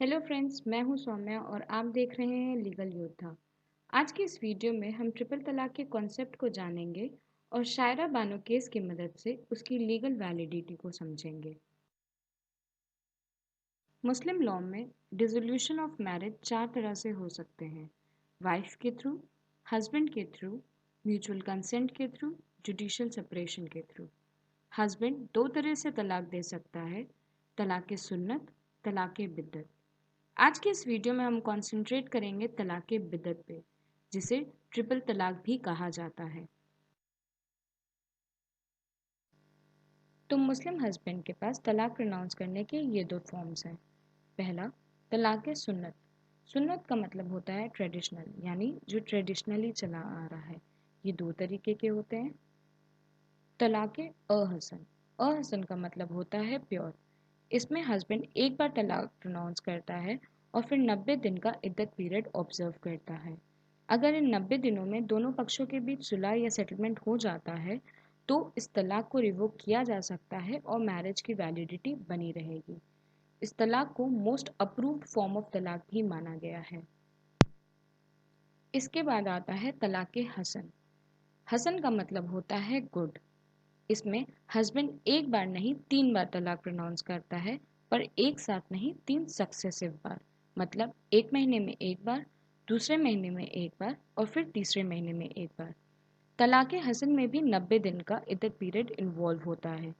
Hello friends, मैं हूं सौम्या और आप देख रहे हैं लीगल योद्धा। आज की इस वीडियो में हम ट्रिपल तलाक के कॉन्सेप्ट को जानेंगे और शायरा बानो केस की मदद से उसकी लीगल वैलिडिटी को समझेंगे। मुस्लिम लॉ में डिसोल्यूशन ऑफ मैरिज चार तरह से हो सकते हैं: वाइफ के थ्रू, हस्बैंड के थ्रू, म्यूचुअल कंसेंट के थ्रू, जुडिशियल सेपरेशन के थ्रू। हस्बैंड दो तरह से तलाक दे सकता है: तलाक सुन्नत, तलाक बिद्दत। आज के इस वीडियो में हम कंसंट्रेट करेंगे तलाक बिद्दत पे, जिसे ट्रिपल तलाक भी कहा जाता है। तो मुस्लिम हस्बैंड के पास तलाक प्रोनाउंस करने के ये दो फॉर्म्स हैं। पहला, तलाक सुन्नत। सुन्नत का मतलब होता है ट्रेडिशनल, यानी जो ट्रेडिशनली चला आ रहा है। ये दो तरीके के होते हैं। तलाक अहसन। अहसन का मतलब होता है प्योर। इसमें हस्बैंड एक बार तलाक प्रोनाउंस करता है और फिर 90 दिन का इद्दत पीरियड ऑब्जर्व करता है। अगर इन 90 दिनों में दोनों पक्षों के बीच सुलह या सेटलमेंट हो जाता है तो इस तलाक को रिवोक किया जा सकता है और मैरिज की वैलिडिटी बनी रहेगी। इस तलाक को मोस्ट अप्रूव्ड फॉर्म ऑफ तलाक भी माना गया है। इसके बाद आता है तलाक हसन। हसन का मतलब होता है गुड। इसमें हस्बैंड एक बार नहीं 3 बार तलाक प्रोनाउंस करता है, पर एक साथ नहीं 3 सक्सेसिव बार। मतलब एक महीने में एक बार, दूसरे महीने में एक बार और फिर तीसरे महीने में एक बार। तलाक हसन में भी 90 दिन का इद्दत पीरियड इन्वॉल्व होता है।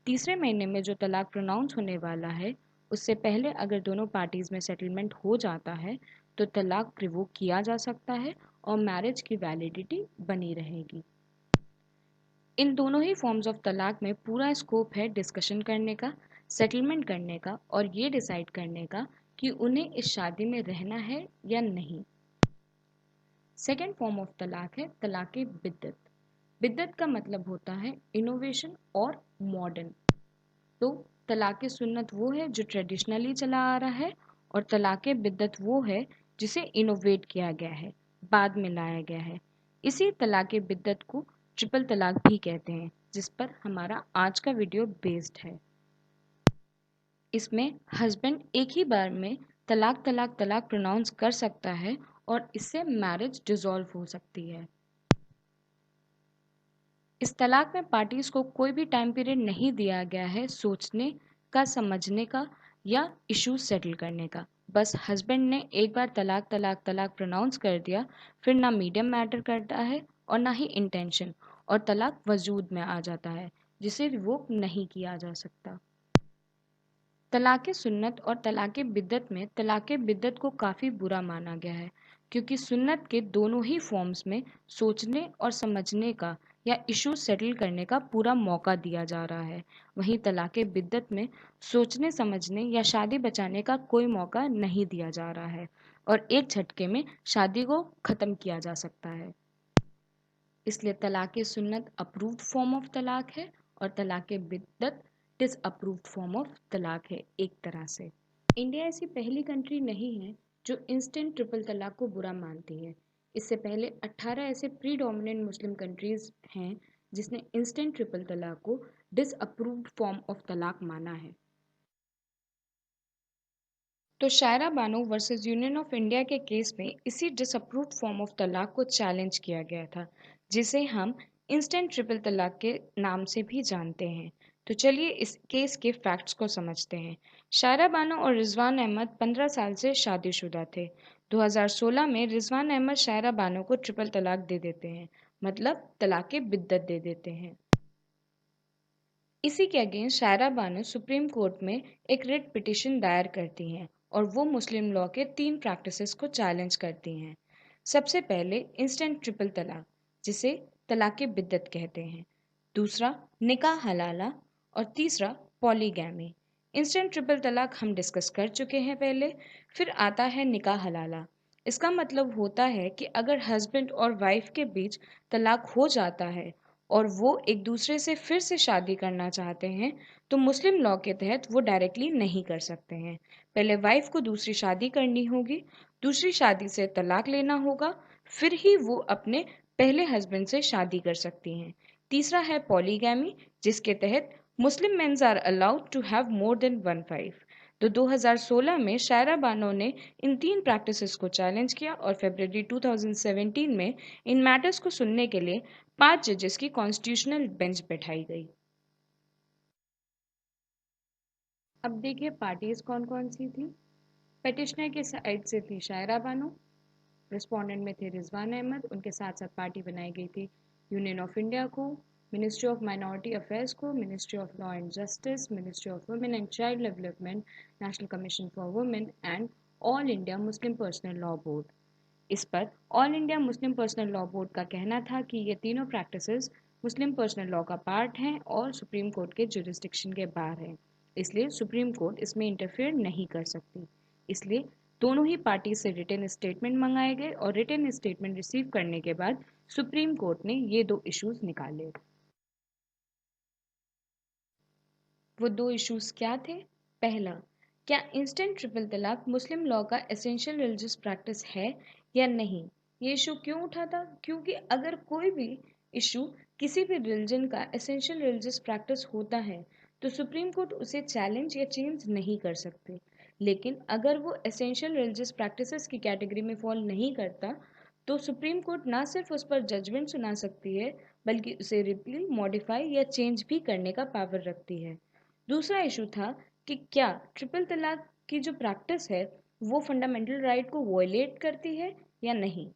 तीसरे महीने में जो तलाक प्रोनाउंस होने वाला है उससे पहले अगर दोनों पार्टीज में सेटलमेंट हो जाता है तो तलाक रिवोक किया जा सकता है और मैरिज की वैलिडिटी बनी रहेगी। इन दोनों ही फॉर्म्स ऑफ तलाक में पूरा स्कोप है डिस्कशन करने का, सेटलमेंट करने का और ये डिसाइड करने का कि उन्हें इस शादी में रहना है या नहीं। सेकेंड फॉर्म ऑफ तलाक है तलाक बिद्दत। बिद्दत का मतलब होता है इनोवेशन और मॉडर्न। तो तलाक सुन्नत वो है जो ट्रेडिशनली चला आ रहा है और तलाक बिद्दत वो है जिसे इनोवेट किया गया है, बाद में लाया गया है। इसी तलाक बिद्दत को ट्रिपल तलाक भी कहते हैं, जिस पर हमारा आज का वीडियो बेस्ड है। इसमें हस्बैंड एक ही बार में तलाक तलाक तलाक प्रोनाउंस कर सकता है और इससे मैरिज डिसॉल्व हो सकती है। इस तलाक में पार्टीज को कोई भी टाइम पीरियड नहीं दिया गया है सोचने का, समझने का या इश्यूज सेटल करने का। बस हस्बैंड ने एक बार तलाक तलाक तलाक प्रोनाउंस कर दिया, फिर ना मीडियम मैटर करता है और ना ही इंटेंशन, और तलाक वजूद में आ जाता है जिसे रिवोक नहीं किया जा सकता। तलाक सुन्नत और तलाक बिद्दत में तलाक बिद्दत को काफ़ी बुरा माना गया है, क्योंकि सुन्नत के दोनों ही फॉर्म्स में सोचने और समझने का या इश्यूज सेटल करने का पूरा मौका दिया जा रहा है। वहीं तलाक बिद्दत में सोचने समझने या शादी बचाने का कोई मौका नहीं दिया जा रहा है और एक झटके में शादी को ख़त्म किया जा सकता है। इसलिए तलाक सुन्नत अप्रूव्ड फॉर्म ऑफ तलाक है और तलाक बिद्दत डिसअप्रूव्ड फॉर्म ऑफ तलाक है एक तरह से। इंडिया ऐसी पहली कंट्री नहीं है जो इंस्टेंट ट्रिपल तलाक को बुरा मानती है। इससे पहले 18 ऐसे प्रीडोमिनेंट मुस्लिम कंट्रीज हैं जिसने इंस्टेंट ट्रिपल तलाक को डिसअप्रूव्ड फॉर्म ऑफ तलाक माना है। तो Shayara Bano versus union of India के केस में इसी डिसअप्रूव्ड फॉर्म ऑफ तलाक को चैलेंज किया गया था, जिसे हम इंस्टेंट ट्रिपल तलाक के नाम से भी जानते हैं। तो चलिए इस केस के फैक्ट्स को समझते हैं। शायरा बानो और रिजवान अहमद 15 साल से शादीशुदा थे। 2016 में रिजवान अहमद शायरा बानो को ट्रिपल तलाक दे देते हैं, मतलब तलाक बिद्दत दे देते हैं। इसी के against Shayara Bano supreme court में एक रिट पिटीशन दायर करती हैं और वो मुस्लिम लॉ के 3 प्रैक्टिसेस को चैलेंज करती हैं। सबसे पहले इंस्टेंट ट्रिपल तलाक, जिसे तलाक बिद्दत कहते हैं। दूसरा, निकाह हलाला। और तीसरा, पॉलीगैमी। इंस्टेंट ट्रिपल तलाक हम डिस्कस कर चुके हैं पहले। फिर आता है निकाह हलाला। इसका मतलब होता है कि अगर हस्बैंड और वाइफ के बीच तलाक हो जाता है और वो एक दूसरे से फिर से शादी करना चाहते हैं तो मुस्लिम लॉ के तहत वो डायरेक्टली नहीं कर सकते हैं। पहले वाइफ को दूसरी शादी करनी होगी, दूसरी शादी से तलाक लेना होगा, फिर ही वो अपने पहले हस्बैंड से शादी कर सकती हैं। तीसरा है पॉलीगैमी, जिसके तहत Muslim mens are allowed to have more than one wife. तो 2016 में शायरा बानो ने इन तीन प्रैक्टिसेस को चैलेंज किया और फरवरी 2017 में इन मैटर्स को सुनने के लिए 5 जजेस की कॉन्स्टिट्यूशनल बेंच बैठाई गई। अब देखिए पार्टीज कौन कौन सी थी। पेटिशनर के साइड से थी शायरा बानो, रिस्पोंडेंट में थे रिजवान अहमद, उनके साथ साथ पार्टी बनाई गई थी यूनियन ऑफ इंडिया को, मिनिस्ट्री ऑफ माइनॉरिटी अफेयर्स को, ministry of law and justice, ministry of women and child development, national commission for women and all India Muslim personal law board. इस पर all India Muslim personal law board का कहना था कि ये तीनों practices मुस्लिम personal law का part हैं और सुप्रीम कोर्ट के जुरिस्डिक्शन के बाहर हैं, इसलिए सुप्रीम कोर्ट इसमें इंटरफेयर नहीं कर सकती। इसलिए दोनों ही पार्टी से रिटन स्टेटमेंट मंगाए गए और रिटन स्टेटमेंट रिसीव करने के बाद सुप्रीम कोर्ट ने ये दो इश्यूज निकाले। वो दो इश्यूज क्या थे? पहला, क्या इंस्टेंट ट्रिपल तलाक मुस्लिम लॉ का एसेंशियल रिलीजियस प्रैक्टिस है या नहीं? ये इशू क्यों उठा था? क्योंकि अगर कोई भी इशू किसी भी रिलीजन का एसेंशियल रिलीजियस प्रैक्टिस होता है तो सुप्रीम कोर्ट उसे चैलेंज या चेंज नहीं कर सकते। लेकिन अगर वो एसेंशियल रिलीजियस प्रैक्टिसेस की कैटेगरी में फॉल नहीं करता तो सुप्रीम कोर्ट ना सिर्फ उस पर जजमेंट सुना सकती है बल्कि उसे रिपील, मॉडिफाई या चेंज भी करने का पावर रखती है। दूसरा इशू था कि क्या ट्रिपल तलाक की जो प्रैक्टिस है वो फंडामेंटल राइट को वॉयलेट करती है या नहीं।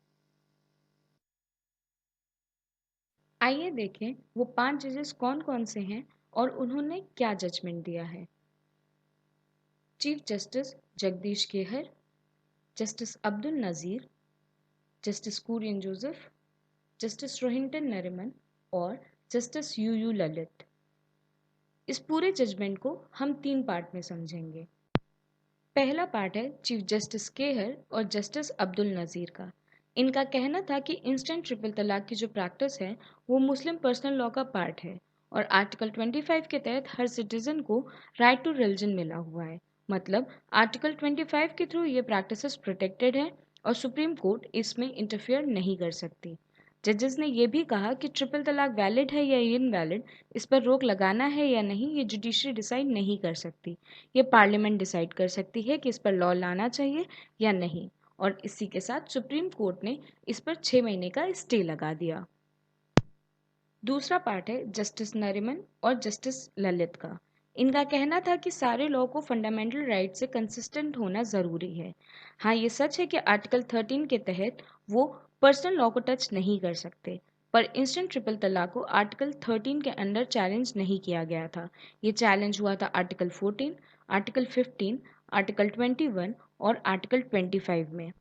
आइए देखें वो 5 जजेस कौन कौन से हैं और उन्होंने क्या जजमेंट दिया है। Chief justice Jagdish Khehar, justice Abdul Nazeer, justice Kurian Joseph, justice Rohinton Nariman और जस्टिस यू ललित। इस पूरे जजमेंट को हम 3 पार्ट में समझेंगे। पहला पार्ट है चीफ जस्टिस केहर और जस्टिस अब्दुल नज़ीर का। इनका कहना था कि इंस्टेंट ट्रिपल तलाक की जो प्रैक्टिस है वो मुस्लिम पर्सनल लॉ का पार्ट है और आर्टिकल 25 के तहत हर सिटीजन को राइट टू रिलीजन मिला हुआ है। मतलब आर्टिकल 25 के थ्रू ये प्रैक्टिसेस प्रोटेक्टेड है और सुप्रीम कोर्ट इसमें इंटरफेयर नहीं कर सकती। जजेस ने यह भी कहा कि ट्रिपल तलाक वैलिड है या इनवैलिड, इस पर रोक लगाना है या नहीं, ये जुडिशरी डिसाइड नहीं कर सकती। ये पार्लियामेंट डिसाइड कर सकती है कि इस पर लॉ लाना चाहिए या नहीं। और इसी के साथ सुप्रीम कोर्ट ने इस पर 6 महीने का स्टे लगा दिया। दूसरा पार्ट है जस्टिस नरिमन और जस्टिस ललित का। इनका कहना था कि सारे लॉ को फंडामेंटल राइट से कंसिस्टेंट होना ज़रूरी है। हाँ, ये सच है कि आर्टिकल 13 के तहत वो पर्सनल लॉ को टच नहीं कर सकते, पर इंस्टेंट ट्रिपल तलाक को आर्टिकल 13 के अंडर चैलेंज नहीं किया गया था। ये चैलेंज हुआ था आर्टिकल 14, आर्टिकल 15, आर्टिकल 21 और आर्टिकल 25 में।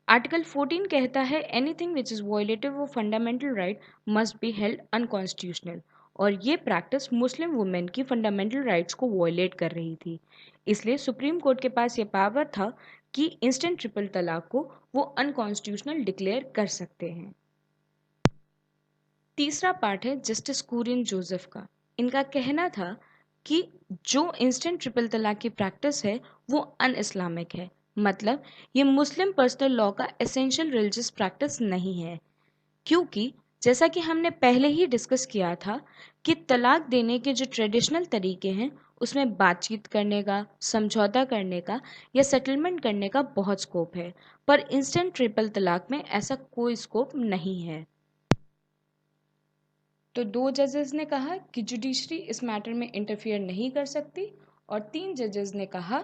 आर्टिकल 14 कहता है anything which is violative of fundamental right must be held unconstitutional, और ये प्रैक्टिस मुस्लिम वुमेन की फंडामेंटल राइट्स को वॉयलेट कर रही थी। इसलिए सुप्रीम कोर्ट के पास ये पावर था कि इंस्टेंट ट्रिपल तलाक को वो अनकॉन्स्टिट्यूशनल डिक्लेयर कर सकते हैं। तीसरा पार्ट है जस्टिस कुरियन जोसेफ का। इनका कहना था कि जो इंस्टेंट ट्रिपल तलाक की प्रैक्टिस है वो अन इस्लामिक है। मतलब ये मुस्लिम पर्सनल लॉ का एसेंशियल रिलीजियस प्रैक्टिस नहीं है, क्योंकि जैसा कि हमने पहले ही डिस्कस किया था कि तलाक देने के जो ट्रेडिशनल तरीके हैं उसमें बातचीत करने का, समझौता करने का या सेटलमेंट करने का बहुत स्कोप है, पर इंस्टेंट ट्रिपल तलाक में ऐसा कोई स्कोप नहीं है। तो 2 जजेस ने कहा कि जुडिशरी इस मैटर में इंटरफियर नहीं कर सकती और 3 जजेस ने कहा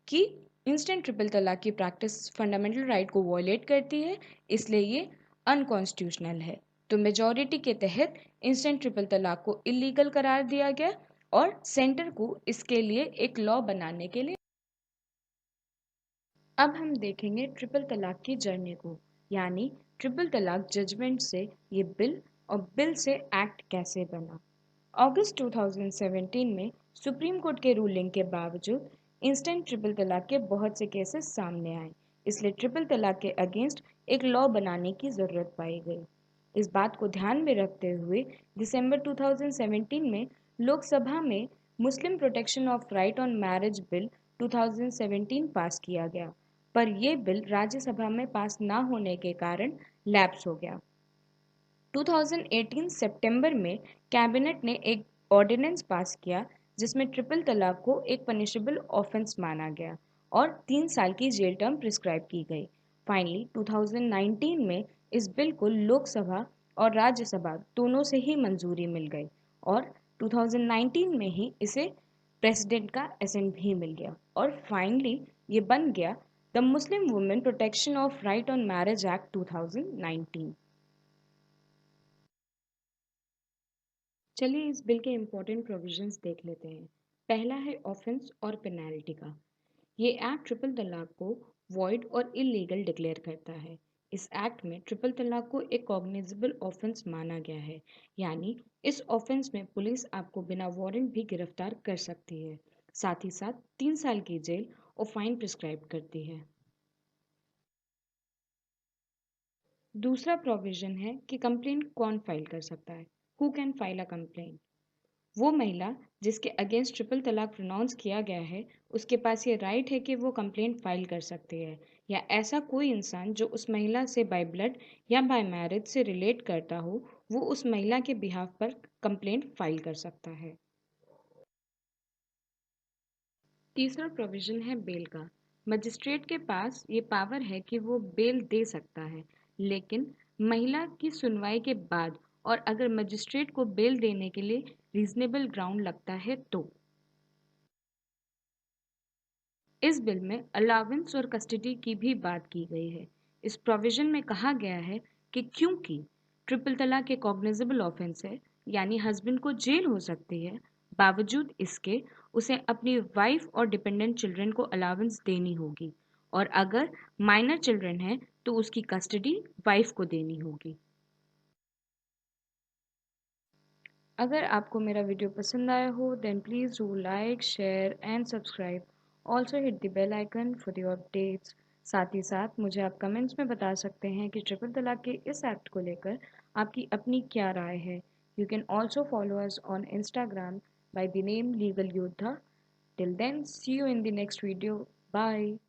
कि इंस्टेंट ट्रिपल तलाक की प्रैक्टिस फंडामेंटल राइट को वॉयलेट करती है, इसलिए ये अनकॉन्स्टिट्यूशनल है। तो मेजॉरिटी के तहत इंस्टेंट ट्रिपल तलाक को इलीगल करार दिया गया और सेंटर को इसके लिए एक लॉ बनाने के लिए। अब हम देखेंगे ट्रिपल तलाक की जर्नी को, यानी ट्रिपल तलाक जजमेंट से ये बिल और बिल से एक्ट कैसे बना। अगस्त 2017 में सुप्रीम कोर्ट के रूलिंग के बावजूद इंस्टेंट ट्रिपल तलाक के बहुत से केसेस सामने आए, इसलिए ट्रिपल तलाक के अगेंस्ट एक लॉ बनाने की ज़रूरत पाई गई। इस बात को ध्यान में रखते हुए दिसंबर 2017 में लोकसभा में Muslim protection of right on marriage bill 2017 pass किया गया, पर यह बिल राज्यसभा में पास ना होने के कारण लैप्स हो गया। 2018 सितंबर में कैबिनेट ने एक ऑर्डिनेंस पास किया जिसमें ट्रिपल तलाक को एक पनिशेबल ऑफेंस माना गया और 3 साल की जेल टर्म प्रिस्क्राइब की गई। फाइनली 2019 में इस बिल को लोकसभा और राज्यसभा दोनों से ही मंजूरी मिल गई और 2019 में ही इसे प्रेसिडेंट का एसेंट भी मिल गया और फाइनली ये बन गया the Muslim women protection of right on marriage act 2019। चलिए इस बिल के इम्पोर्टेंट प्रोविजंस देख लेते हैं। पहला है ऑफेंस और पेनल्टी का। ये एक्ट ट्रिपल तलाक को वॉइड और इलीगल डिक्लेयर करता है। इस एक्ट में ट्रिपल तलाक को एक कॉग्निजेबल ऑफेंस माना गया है, यानी इस ऑफेंस में पुलिस आपको बिना वारंट भी गिरफ्तार कर सकती है। साथ ही साथ 3 साल की जेल और फाइन प्रिस्क्राइब करती है। दूसरा प्रोविजन है कि कंप्लेंट कौन फाइल कर सकता है। Who can file a complaint? वो महिला जिसके अगेंस्ट ट्रिपल तलाक प्रोनाउंस किया गया है, उसके पास ये राइट है कि वो कंप्लेंट फाइल कर सकती है, या ऐसा कोई इंसान जो उस महिला से बाय ब्लड या बाय मैरिज से रिलेट करता हो, वो उस महिला के बिहाफ पर कंप्लेंट फाइल कर सकता है। तीसरा प्रोविजन है बेल का। मजिस्ट्रेट के पास ये पावर है कि वो बेल दे सकता है, लेकिन महिला की सुनवाई के बाद और अगर मजिस्ट्रेट को बेल देने के लिए रीजनेबल ग्राउंड लगता है तो। इस बिल में अलाउंस और कस्टडी की भी बात की गई है। इस प्रोविजन में कहा गया है कि क्योंकि ट्रिपल तलाक एक कॉग्निजेबल ऑफेंस है, यानी हस्बैंड को जेल हो सकती है, बावजूद इसके उसे अपनी वाइफ और डिपेंडेंट चिल्ड्रन को अलाउंस देनी होगी, और अगर माइनर चिल्ड्रन है तो उसकी कस्टडी वाइफ को देनी होगी। अगर आपको मेरा वीडियो पसंद आया हो then please do like share and subscribe. Also hit the bell icon for the updates. साथ ही साथ मुझे आप कमेंट्स में बता सकते हैं कि ट्रिपल तलाक के इस एक्ट को लेकर आपकी अपनी क्या राय है। You can also follow us on Instagram by the name Legal Yodha. Till then, see you in the next video. Bye.